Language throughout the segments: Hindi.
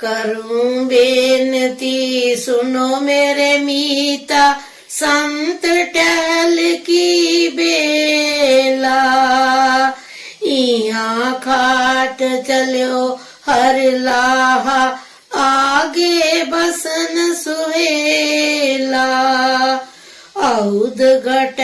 करूं बेनती सुनो मेरे मीता, संत टहल की बेला। इहाँ खाट चलो हर लाहा, आगे बसन सुहेला। औद घट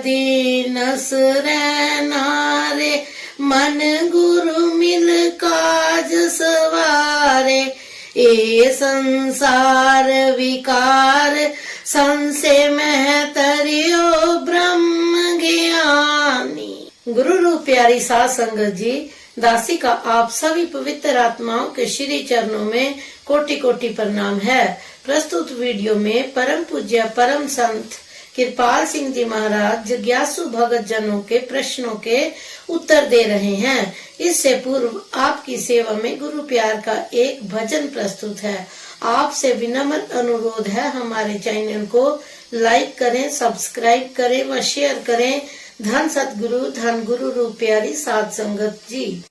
दीनस रहनारे, मन गुरु मिल काज सवारे। ए संसार विकार संशय में तरियो ब्रह्म ज्ञानी। गुरु रूप प्यारी साध संगत जी, दासी का आप सभी पवित्र आत्माओं के श्री चरणों में कोटि कोटि प्रणाम है। प्रस्तुत वीडियो में परम पूज्य परम संत कृपाल सिंह जी महाराज जिज्ञासु भगत जनों के प्रश्नों के उत्तर दे रहे हैं। इससे पूर्व आपकी सेवा में गुरु प्यार का एक भजन प्रस्तुत है। आपसे विनम्र अनुरोध है, हमारे चैनल को लाइक करें, सब्सक्राइब करें व शेयर करें। धन सतगुरु धन गुरु रूप प्यारी साध संगत जी।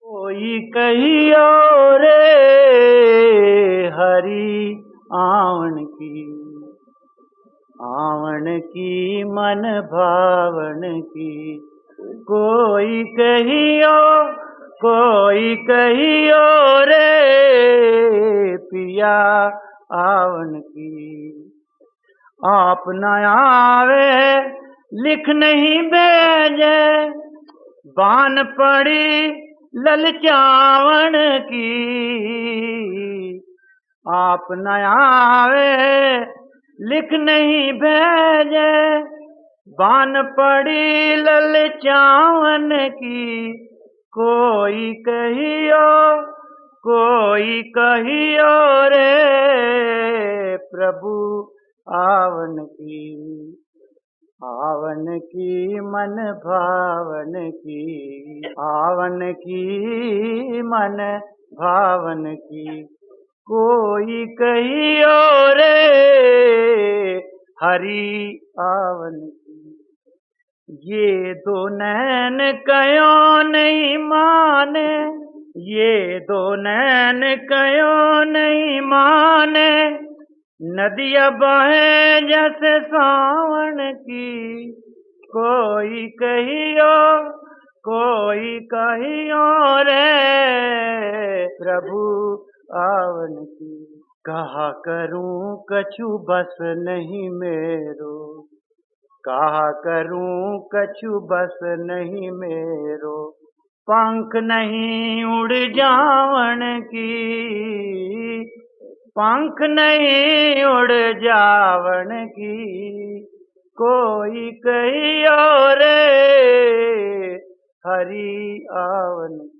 कोई कहियो रे हरि आवन की मन भावन की। कोई कहियो रे पिया आवन की। आप न आवे लिख नहीं भेजे, बान पड़ी ललचावन की। आप न आवे लिख नहीं भेजे, बान पड़ी ललचावन की। कोई कहियो रे प्रभु आवन की मन भावन की। आवन की मन भावन की। कोई कहियो रे हरि आवन की। ये दो नैन कयो नहीं माने, ये दो नैन कयो नहीं माने। नदिया बहे जैसे सावन की। कोई कहियो रे प्रभु आवन की। कहा करूं कछु बस नहीं मेरो, कहा करूं कछु बस नहीं मेरो। पंख नहीं उड़ जावन की, पंख नहीं उड़ जावन की। कोई कहियो रे हरि आवन की।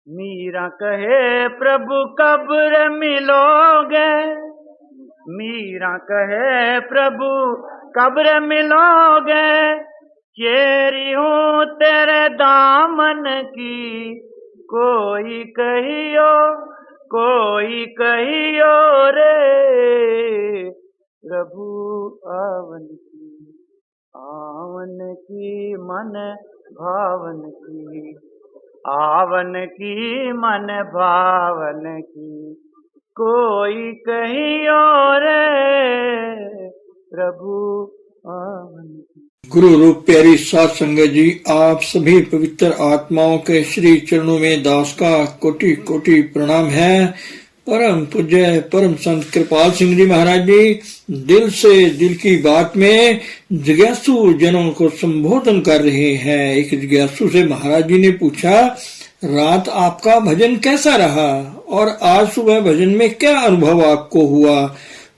मीरा कहे प्रभु कब रे मिलोगे, मीरा कहे प्रभु कब रे मिलोगे। चेरी हूँ तेरे दामन की। कोई कहियो रे प्रभु आवन की मन भावन की। आवन की मन भावन की। कोई कहियो रे प्रभु आवन की। गुरु रूप प्यारी साध संगत जी, आप सभी पवित्र आत्माओं के श्री चरणों में दास का कोटि कोटि प्रणाम है। परम पूज्य परम संत कृपाल सिंह जी महाराज जी दिल से दिल की बात में जिज्ञासु जनों को संबोधन कर रहे हैं। एक जिज्ञासु से महाराज जी ने पूछा, रात आपका भजन कैसा रहा और आज सुबह भजन में क्या अनुभव आपको हुआ।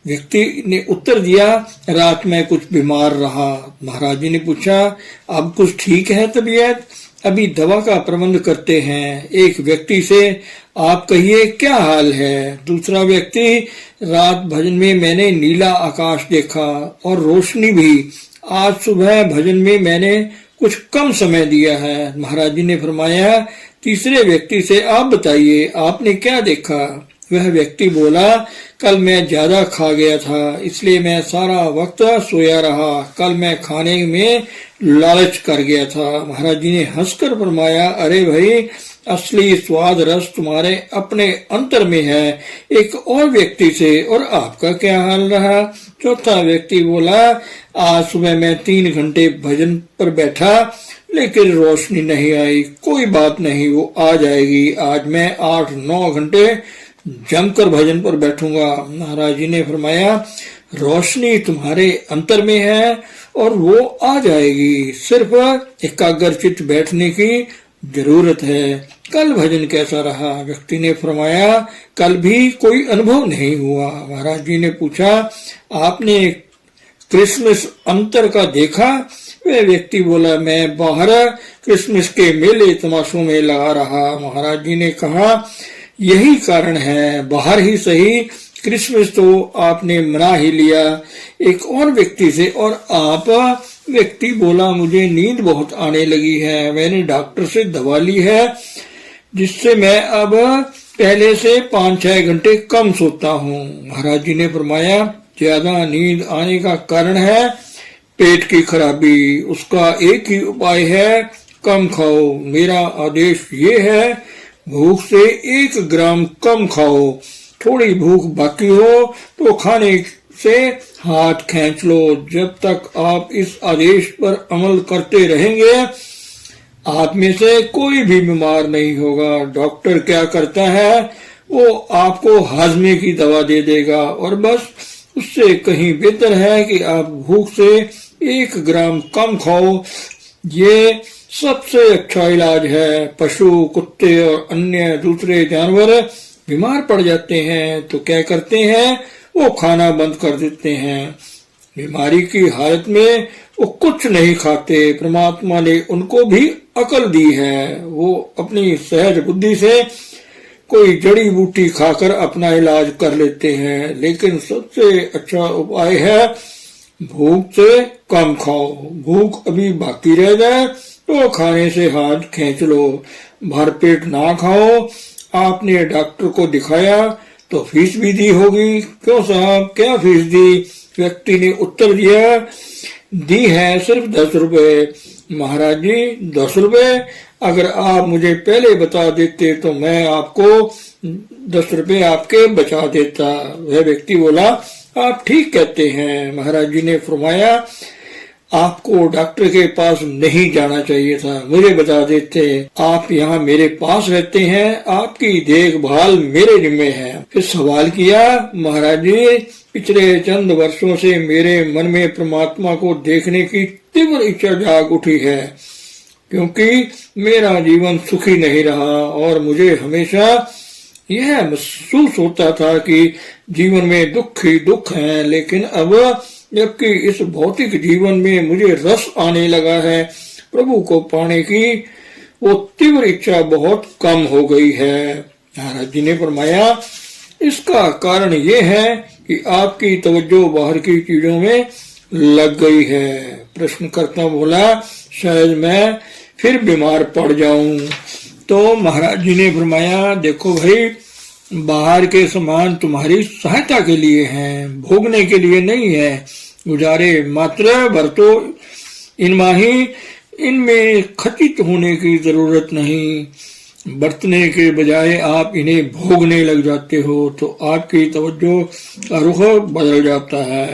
व्यक्ति ने उत्तर दिया, रात में कुछ बीमार रहा। महाराज जी ने पूछा, अब कुछ ठीक है तबीयत? अभी दवा का प्रबंध करते हैं। एक व्यक्ति से, आप कहिए क्या हाल है। दूसरा व्यक्ति, रात भजन में मैंने नीला आकाश देखा और रोशनी भी। आज सुबह भजन में मैंने कुछ कम समय दिया है। महाराज जी ने फरमाया, तीसरे व्यक्ति से, आप बताइए आपने क्या देखा। वह व्यक्ति बोला, कल मैं ज्यादा खा गया था, इसलिए मैं सारा वक्त सोया रहा। कल मैं खाने में लालच कर गया था। महाराज जी ने हंसकर फरमाया, अरे भाई, असली स्वाद रस तुम्हारे अपने अंतर में है, एक और व्यक्ति से और आपका क्या हाल रहा। चौथा व्यक्ति बोला, आज सुबह मैं 3 घंटे भजन पर बैठा, लेकिन रोशनी नहीं आई। कोई बात नहीं, वो आ जाएगी। आज मैं 8-9 घंटे जमकर भजन पर बैठूंगा। महाराज जी ने फरमाया, रोशनी तुम्हारे अंतर में है और वो आ जाएगी, सिर्फ एकाग्रचित्त बैठने की जरूरत है। कल भजन कैसा रहा? व्यक्ति ने फरमाया, कल भी कोई अनुभव नहीं हुआ। महाराज जी ने पूछा, आपने क्रिसमस अंतर का देखा? वह व्यक्ति बोला, मैं बाहर क्रिसमस के मेले तमाशों में लगा रहा। महाराज जी ने कहा, यही कारण है, बाहर ही सही, क्रिसमस तो आपने मना ही लिया एक और व्यक्ति से। और आप? व्यक्ति बोला, मुझे नींद बहुत आने लगी है, मैंने डॉक्टर से दवा ली है, जिससे मैं अब पहले से 5-6 घंटे कम सोता हूँ। महाराज जी ने फरमाया, ज्यादा नींद आने का कारण है पेट की खराबी, उसका एक ही उपाय है, कम खाओ। मेरा आदेश ये है, भूख से 1 ग्राम कम खाओ। थोड़ी भूख बाकी हो तो खाने से हाथ खींच लो। जब तक आप इस आदेश पर अमल करते रहेंगे, आप में से कोई भी बीमार नहीं होगा। डॉक्टर क्या करता है, वो आपको हाजमे की दवा दे देगा, और बस उससे कहीं बेहतर है कि आप भूख से 1 ग्राम कम खाओ। ये सबसे अच्छा इलाज है। पशु, कुत्ते और अन्य दूसरे जानवर बीमार पड़ जाते हैं तो क्या करते हैं, वो खाना बंद कर देते हैं। बीमारी की हालत में वो कुछ नहीं खाते। परमात्मा ने उनको भी अकल दी है, वो अपनी सहज बुद्धि से कोई जड़ी बूटी खाकर अपना इलाज कर लेते हैं। लेकिन सबसे अच्छा उपाय है, भूख से कम खाओ। भूख अभी बाकी रह जाए तो खाने से हाथ खींच लो, भरपेट ना खाओ। आपने डॉक्टर को दिखाया तो फीस भी दी होगी। क्यों साहब, क्या फीस दी? व्यक्ति ने उत्तर दिया, दी है सिर्फ 10 रुपए। महाराज जी, 10 रुपए? अगर आप मुझे पहले बता देते तो मैं आपको 10 रुपए आपके बचा देता। वह व्यक्ति बोला, आप ठीक कहते हैं। महाराज जी ने फरमाया, आपको डॉक्टर के पास नहीं जाना चाहिए था, मुझे बता देते। आप यहाँ मेरे पास रहते हैं, आपकी देखभाल मेरे जिम्मे है। फिर सवाल किया, महाराज जी, पिछले चंद वर्षों से मेरे मन में परमात्मा को देखने की तीव्र इच्छा जाग उठी है, क्योंकि मेरा जीवन सुखी नहीं रहा और मुझे हमेशा यह महसूस होता था कि जीवन में दुख ही दुख है। लेकिन अब जबकि इस भौतिक जीवन में मुझे रस आने लगा है, प्रभु को पाने की वो तीव्र इच्छा बहुत कम हो गई है। महाराज जी ने फरमाया, इसका कारण ये है कि आपकी तवज्जो बाहर की चीजों में लग गई है। प्रश्नकर्ता बोला, शायद मैं फिर बीमार पड़ जाऊं। तो महाराज जी ने फरमाया, देखो भाई, बाहर के सामान तुम्हारी सहायता के लिए हैं, भोगने के लिए नहीं है। गुजारे मात्र बरतो इनमाही, इनमें खचित होने की जरूरत नहीं। बरतने के बजाय आप इन्हें भोगने लग जाते हो तो आपकी तवज्जो का रुख बदल जाता है।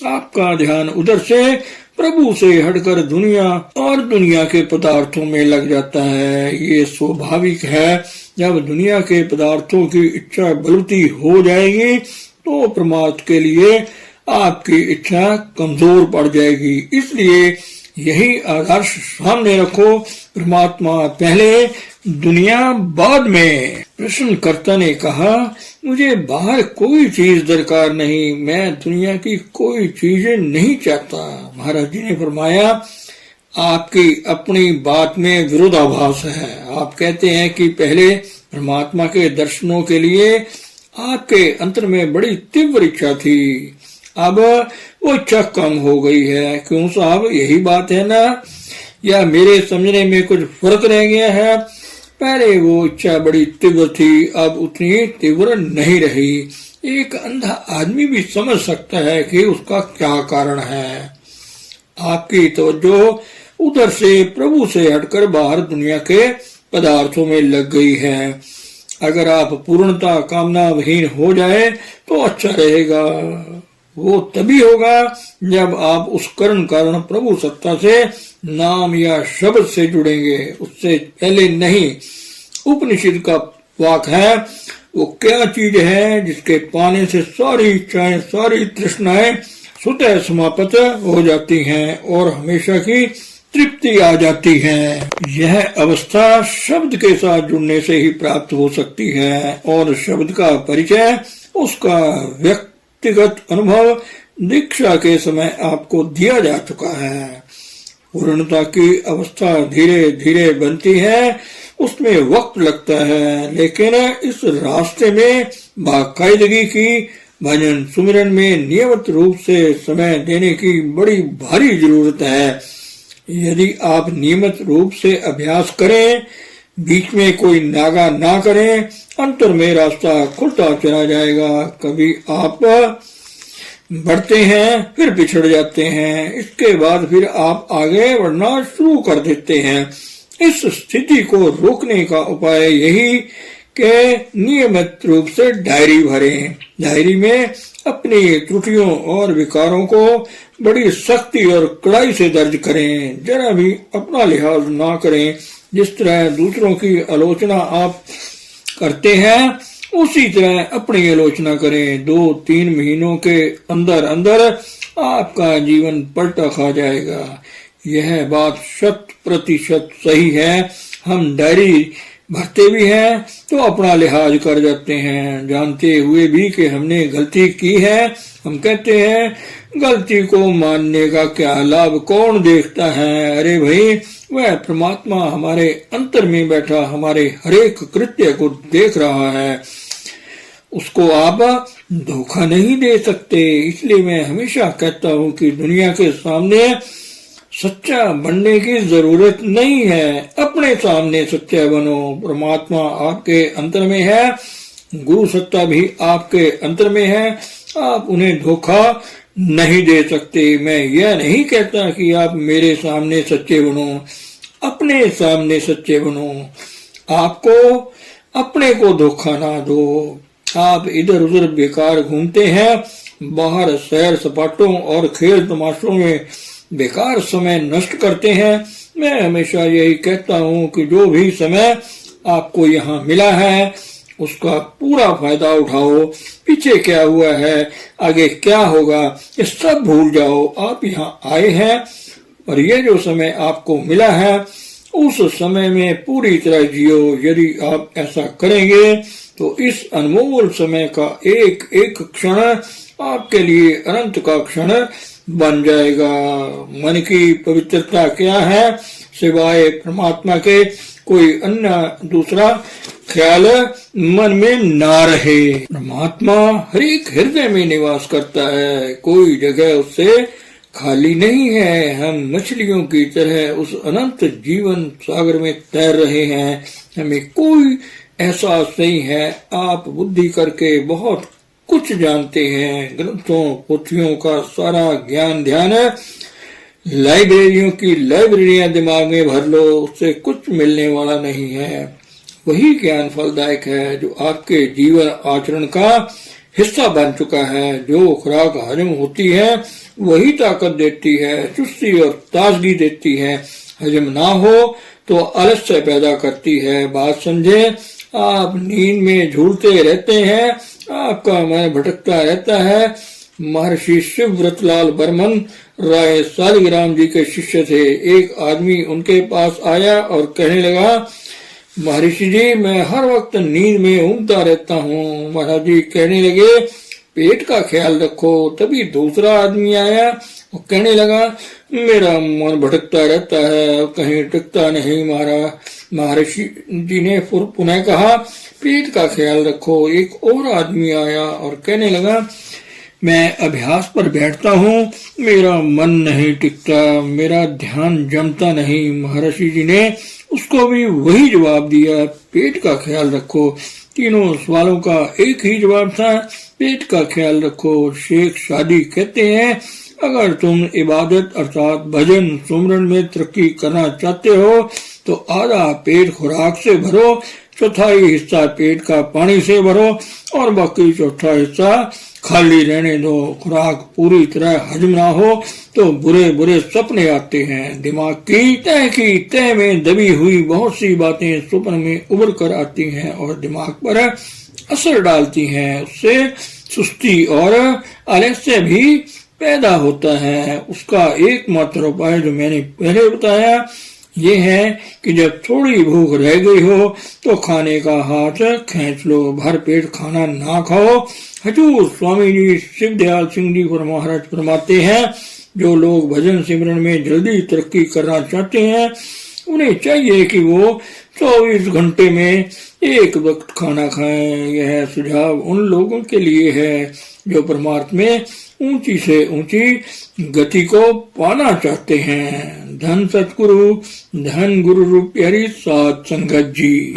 आपका ध्यान उधर से प्रभु से हटकर दुनिया और दुनिया के पदार्थों में लग जाता है। ये स्वाभाविक है। जब दुनिया के पदार्थों की इच्छा बलवती हो जाएगी तो परमार्थ के लिए आपकी इच्छा कमजोर पड़ जाएगी। इसलिए यही आदर्श सामने रखो, परमात्मा पहले, दुनिया बाद में। प्रश्नकर्ता ने कहा, मुझे बाहर कोई चीज दरकार नहीं, मैं दुनिया की कोई चीज नहीं चाहता। महाराज जी ने फरमाया, आपकी अपनी बात में विरोधाभास है। आप कहते हैं कि पहले परमात्मा के दर्शनों के लिए आपके अंतर में बड़ी तीव्र इच्छा थी, अब वो इच्छा कम हो गई है। क्यों साहब, यही बात है ना, या मेरे समझने में कुछ फर्क रह गया है? पहले वो इच्छा बड़ी तीव्र थी, अब उतनी तीव्र नहीं रही। एक अंधा आदमी भी समझ सकता है कि उसका क्या कारण है। आपकी तवज्जो उधर से प्रभु से हटकर बाहर दुनिया के पदार्थों में लग गई है। अगर आप पूर्णता कामना विहीन हो जाए तो अच्छा रहेगा। वो तभी होगा जब आप उस कर्ण कारण प्रभु सत्ता से नाम या शब्द से जुड़ेंगे, उससे पहले नहीं। उपनिषद का वाक है, वो क्या चीज है जिसके पाने से सारी इच्छाएं, सारी तृष्णाएं स्वतः समाप्त हो जाती हैं और हमेशा की तृप्ति आ जाती है। यह अवस्था शब्द के साथ जुड़ने से ही प्राप्त हो सकती है और शब्द का परिचय, उसका व्यक्तिगत अनुभव दीक्षा के समय आपको दिया जा चुका है। पूर्णता की अवस्था धीरे धीरे बनती है, उसमें वक्त लगता है, लेकिन इस रास्ते में बाकायदगी की, भजन सुमिरन में नियमित रूप से समय देने की बड़ी भारी जरूरत है। यदि आप नियमित रूप से अभ्यास करें, बीच में कोई नागा ना करें, अंतर में रास्ता खुलता चला जाएगा। कभी आप बढ़ते हैं, फिर पिछड़ जाते हैं, इसके बाद फिर आप आगे बढ़ना शुरू कर देते हैं। इस स्थिति को रोकने का उपाय यही कि नियमित रूप से डायरी भरें। डायरी में अपनी त्रुटियों और विकारों को बड़ी सख्ती और कड़ाई से दर्ज करें। जरा भी अपना लिहाज ना करें। जिस तरह दूसरों की आलोचना आप करते हैं, उसी तरह अपनी आलोचना करें। 2-3 महीनों के अंदर अंदर आपका जीवन पलटा खा जाएगा। यह बात 100% सही है। हम डायरी भरते भी हैं तो अपना लिहाज कर जाते हैं, जानते हुए भी कि हमने गलती की है। हम कहते हैं गलती को मानने का क्या लाभ, कौन देखता है। अरे भाई, वह परमात्मा हमारे अंतर में बैठा हमारे हरेक कृत्य को देख रहा है, उसको आप धोखा नहीं दे सकते। इसलिए मैं हमेशा कहता हूँ कि दुनिया के सामने सच्चा बनने की जरूरत नहीं है, अपने सामने सच्चा बनो। परमात्मा आपके अंतर में है, गुरु सत्ता भी आपके अंतर में है, आप उन्हें धोखा नहीं दे सकते। मैं यह नहीं कहता कि आप मेरे सामने सच्चे बनो, अपने सामने सच्चे बनो। आपको अपने को धोखा ना दो। आप इधर उधर बेकार घूमते हैं, बाहर सैर सपाटों और खेल तमाशों में बेकार समय नष्ट करते हैं। मैं हमेशा यही कहता हूँ कि जो भी समय आपको यहाँ मिला है उसका पूरा फायदा उठाओ। पीछे क्या हुआ है, आगे क्या होगा, ये सब भूल जाओ। आप यहाँ आए हैं और ये जो समय आपको मिला है उस समय में पूरी तरह जियो। यदि आप ऐसा करेंगे तो इस अनमोल समय का एक एक क्षण आपके लिए अनंत का क्षण बन जाएगा। मन की पवित्रता क्या है, सिवाय परमात्मा के कोई अन्य दूसरा ख्याल मन में ना रहे। परमात्मा हर एक हृदय में निवास करता है, कोई जगह उससे खाली नहीं है। हम मछलियों की तरह उस अनंत जीवन सागर में तैर रहे हैं, हमें कोई एहसास नहीं है। आप बुद्धि करके बहुत कुछ जानते हैं, ग्रंथों पोथियों का सारा ज्ञान ध्यान है, लाइब्रेरियों की लाइब्रेरियां दिमाग में भर लो, उससे कुछ मिलने वाला नहीं है। वही ज्ञान फलदायक है जो आपके जीवन आचरण का हिस्सा बन चुका है। जो खुराक हजम होती है वही ताकत देती है, चुस्ती और ताजगी देती है। हजम ना हो तो आलस्य पैदा करती है। बात समझे, आप नींद में झूलते रहते हैं, आपका मन भटकता रहता है। महर्षि शिवव्रतलाल बर्मन राय सालिग्राम जी के शिष्य थे। एक आदमी उनके पास आया और कहने लगा, महर्षि जी, मैं हर वक्त नींद में ऊँघता रहता हूँ। महाराज जी कहने लगे, पेट का ख्याल रखो। तभी दूसरा आदमी आया और कहने लगा, मेरा मन भटकता रहता है, कहीं टिकता नहीं। महर्षि जी ने पुनः कहा, पेट का ख्याल रखो। एक और आदमी आया और कहने लगा, मैं अभ्यास पर बैठता हूँ, मेरा मन नहीं टिकता, मेरा ध्यान जमता नहीं। महर्षि जी ने उसको भी वही जवाब दिया, पेट का ख्याल रखो। तीनों सवालों का एक ही जवाब था, पेट का ख्याल रखो। शेख शादी कहते हैं, अगर तुम इबादत अर्थात भजन सुमरन में तरक्की करना चाहते हो तो आधा पेट खुराक से भरो, चौथाई हिस्सा पेट का पानी से भरो और बाकी चौथा हिस्सा खाली रहने दो। खुराक पूरी तरह हजम ना हो तो बुरे बुरे सपने आते हैं। दिमाग की तह में दबी हुई बहुत सी बातें स्वप्न में उभर कर आती हैं और दिमाग पर असर डालती हैं। उससे सुस्ती और आलस्य भी पैदा होता है। उसका एकमात्र उपाय जो मैंने पहले बताया ये है कि जब थोड़ी भूख रह गई हो तो खाने का हाथ खींच लो, भर पेट खाना ना खाओ। हजूर स्वामी जी शिवदयाल सिंह जी महाराज फरमाते हैं, जो लोग भजन सिमरन में जल्दी तरक्की करना चाहते हैं उन्हें चाहिए कि वो 24 घंटे में एक वक्त खाना खाएं। यह सुझाव उन लोगों के लिए है जो परमार्थ में ऊंची से ऊंची गति को पाना चाहते हैं। धन सतगुरु, धन गुरु रूप प्यारी साध संगत जी।